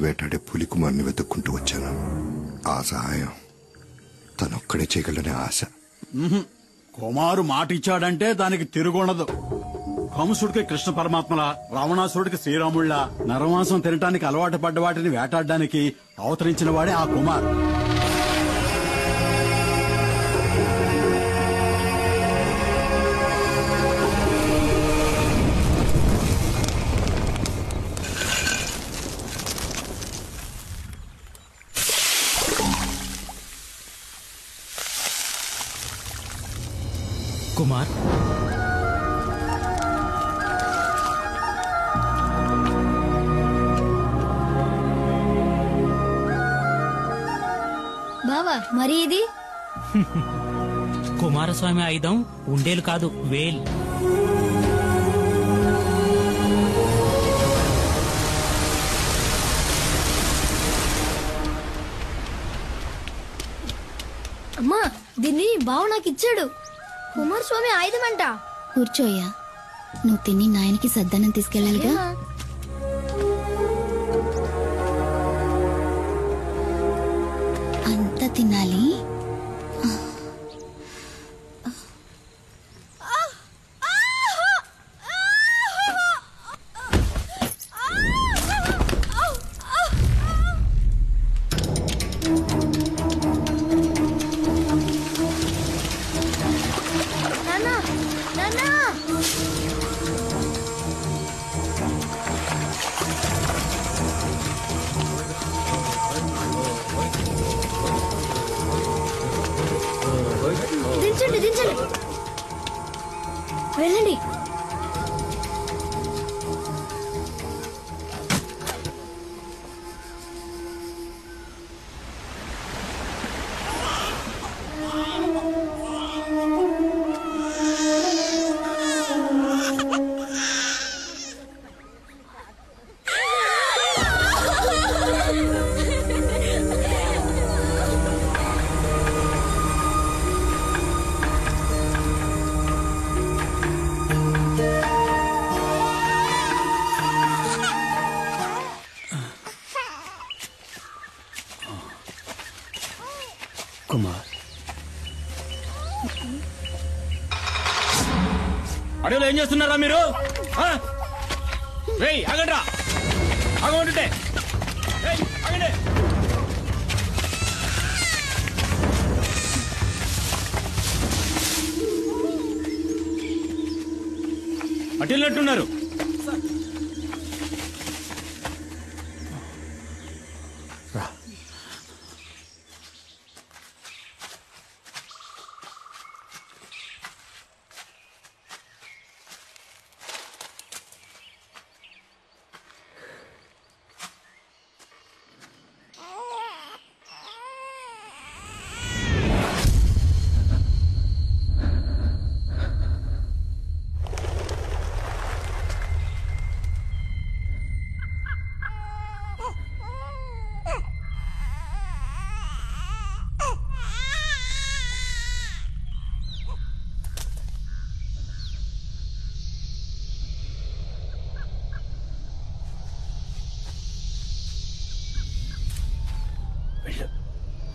వేటాడే పులి కుమార్ని వెతుక్కుంటూ వచ్చాను. ఆ సహాయం తనొక్కడే చేయగలనే ఆశ. కుమారు మాట ఇచ్చాడంటే దానికి తిరుగుండదు. కంసుడికి కృష్ణ పరమాత్మల, రావణాసురుడికి శ్రీరాముళ్ళ, నరమాంసం తినటానికి అలవాటు పడ్డ వాటిని వేటాడడానికి అవతరించిన వాడే ఆ కుమార్. కుమార్, బావా మరి ఇది కుమారస్వామి ఆయుధం ఉండేలు కాదు, వేల్. అమ్మా, దీన్ని బావ నాకు ఇచ్చాడు. కుమారస్వామి ఆయుధం అంట. కూర్చోయ్యా, నువ్వు తిని నాయనకి సద్దనం తీసుకెళ్ళాలిగా. అంతా తినాలి. దించండి దించండి, వెళ్ళండి. కుమార్, అడవిలో ఏం చేస్తున్నారా మీరు? ఆగండ్రా, ఆగమంటుంటే ఆగండి. అటు వెళ్ళినట్టున్నారు.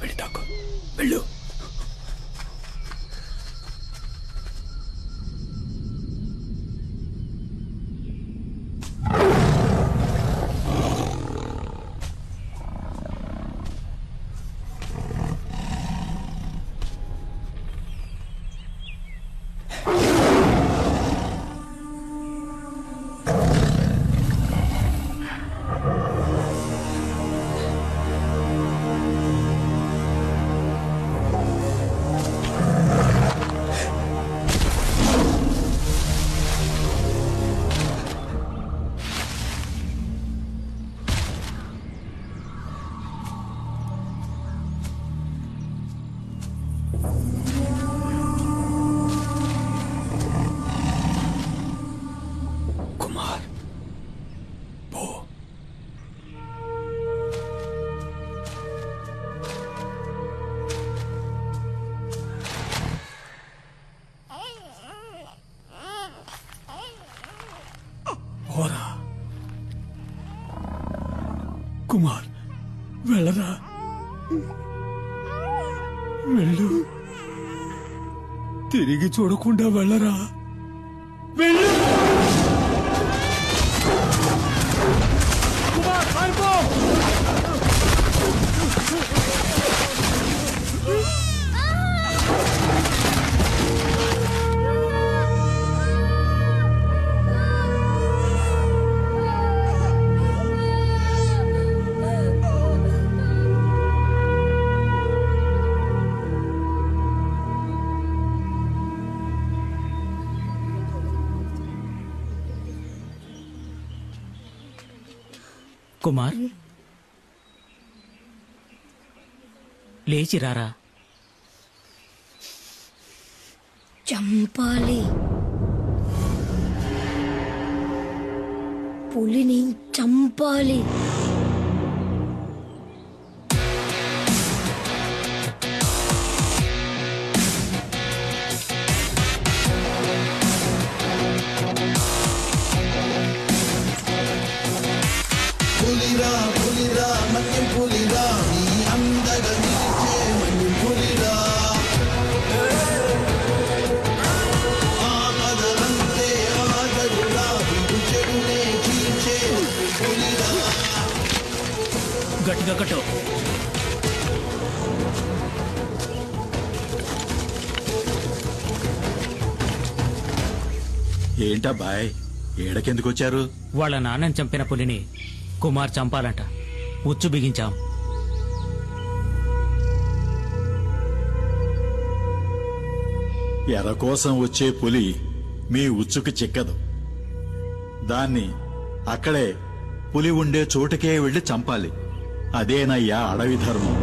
వెళ్ళి తాకు, వెళ్ళు. కుమార్ వెళ్ళరా, వెళ్ళు, తిరిగి చూడకుండా వెళ్ళరా, వెళ్ళు. కుమార్ పారిపో. కుమార్ లేచిరారా. చంపాలి, పులిని చంపాలి. పులిరా పులిరా మన్యం పులిరా నీ అందగా నిలిచే మన్యం పులిరా ఆపదలంతే ఆగడురా చెడునే చీల్చే పులిరా. గట్టిగా కట్టు. ఏంటబ్బాయ్, ఏడకెందుకు వచ్చారు? వాళ్ళ నాన్నని చంపిన పులిని కుమార్ చంపాలంట. ఉచ్చు బిగించాం. ఎర కోసం వచ్చే పులి మీ ఉచ్చుకు చిక్కదు. దాన్ని అక్కడే పులి ఉండే చోటుకే వెళ్లి చంపాలి. అదేనయ్యా అడవి ధర్మం.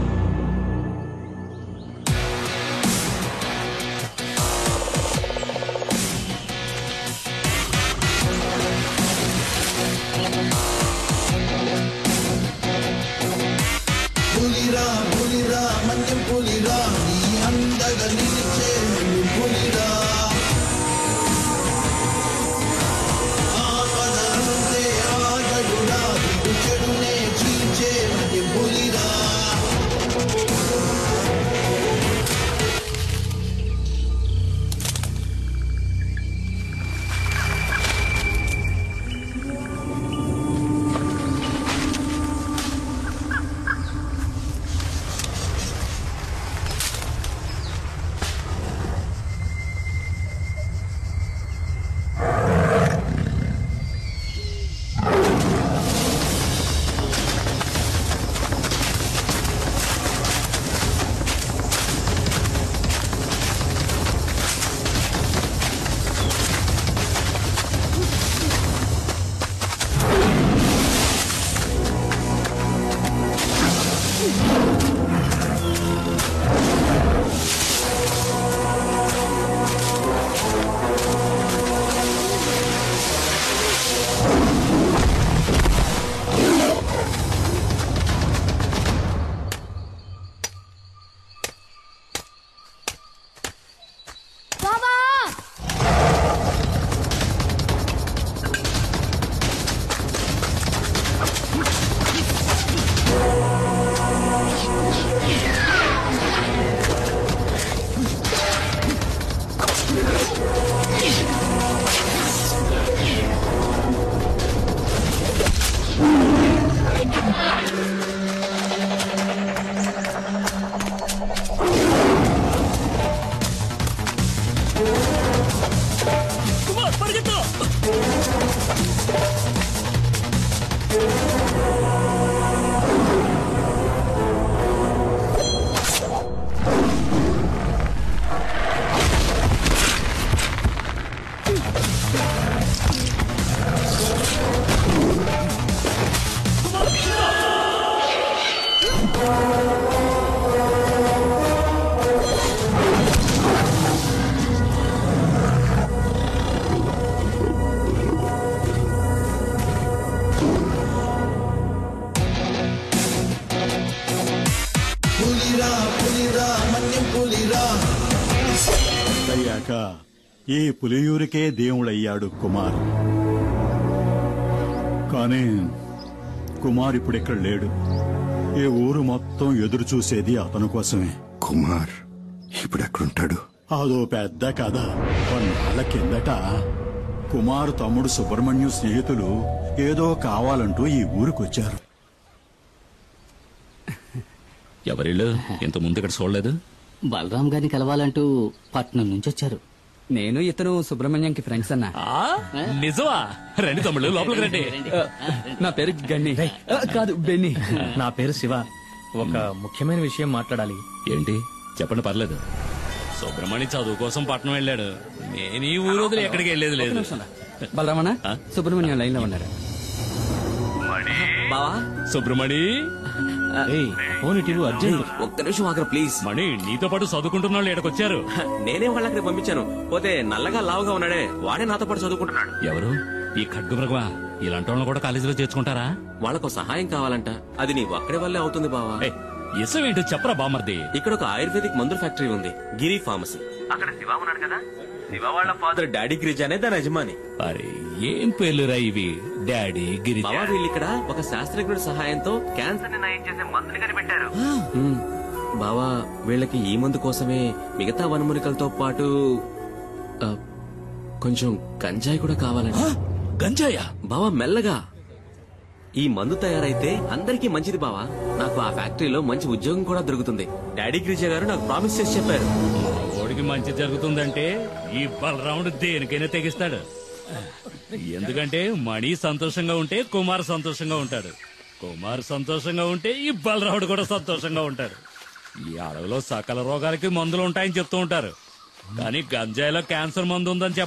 పులిరా పులిరా మన్యం పులిరా నీ అందగా నిలిచే మన్యం పులిరా ఆపదలంతే ఆగడురా చెడునే చీల్చే మన్యం పులిరా. అయ్యాక ఈ పులియూరికే దేవుడయ్యాడు కుమార్. కానీ కుమార్ ఇప్పుడిక్కడ లేడు. ఈ ఊరు మొత్తం ఎదురు చూసేది అతని కోసమే. కుమార్ ఇప్పుడు ఎక్కడుంటాడు? అదో పెద్ద కథ. కొన్నాళ్ళ కిందట కుమార్ తమ్ముడు సుబ్రహ్మణ్యం స్నేహితులు ఏదో కావాలంటూ ఈ ఊరికొచ్చారు. ఎవరిళ్ళు ఇంత ముందు ఇక్కడ చూడలేదు? బలరాం గారిని కలవాలంటూ పట్నం నుంచి వచ్చారు. నేను ఇతను సుబ్రహ్మణ్యంకి ఫ్రెండ్స్ అన్నా. నిజమా? రండి తమ్ముళ్ళు, లోపలికి రండి. నా పేరు గన్ని. కాదు, బెన్ని. నా పేరు శివ. ఒక ముఖ్యమైన విషయం మాట్లాడాలి. ఏంటి చెప్పండి, పర్లేదు. సుబ్రహ్మణ్యం చదువు కోసం పట్నం వెళ్ళాడు. నేను ఈ ఊరు వదిలి ఎక్కడికి వెళ్ళేది లేదు. బలరామణ, సుబ్రహ్మణ్యం లైన్ లో ఉన్నాడు. బావా, సుబ్రహ్మణి ఫోన్ ఇటు అర్జెంట్. ఒక్క నిమిషం ఆగరా ప్లీజ్. మణి, నీతో పాటు చదువుకుంటున్న వాళ్ళు ఇక్కడికొచ్చారు. నేనే వాళ్ళకి పంపించాను. పోతే నల్లగా లావుగా ఉన్నాడే వాడే నాతో పాటు చదువుకుంటున్నాడు. ఎవరు? ఈ ఖడ్గమృగమా? ఇలాంటి వాళ్ళని కూడా కాలేజీలో చేర్చుకుంటారా? వాళ్ళకు సహాయం కావాలంట. అది నీ ఒక్కడి వల్లే అవుతుంది బావా. ఇసం ఏంటో చెప్పరా బామర్ది. ఇక్కడ ఒక ఆయుర్వేదిక్ మందుల ఫ్యాక్టరీ ఉంది, గిరి ఫార్మసీ. అక్కడ శివ ఉన్నాడు కదా, శివ వాళ్ళ ఫాదర్ డాడీ గిరిజ అనే దాని యజమాని. అరే ఏం పేర్లురా ఇవి? డాడీ గిరిజ. బావా, వీళ్ళు ఇక్కడ ఒక శాస్త్రజ్ఞుడి సహాయంతో క్యాన్సర్ ని నయం చేసే మందుని కనిపెట్టారు. బావా, వీళ్ళకి ఈ మందు కోసమే మిగతా వనమూలికలతో పాటు కొంచెం గంజాయి కూడా కావాలండి. గంజాయా? బావా మెల్లగా. ఈ మందు తయారైతే అందరికీ మంచిది బావా. నాకు ఆ ఫ్యాక్టరీలో మంచి ఉద్యోగం కూడా దొరుకుతుంది. డాడీ గిరిజ గారు నాకు ప్రామిస్ చేసి చెప్పారు. ఓడికి మంచి జరుగుతుందంటే ఈ బలరాముడు దేనికైనా తెగిస్తాడు. ఎందుకంటే మణి సంతోషంగా ఉంటే కుమార్ సంతోషంగా ఉంటాడు. కుమార్ సంతోషంగా ఉంటే ఈ బలరాముడు కూడా సంతోషంగా ఉంటాడు. ఈ అడవిలో సకల రోగాలకి మందులు ఉంటాయని చెప్తూ ఉంటారు, కానీ గంజాయిలో క్యాన్సర్ మందు ఉందని చెప్పడం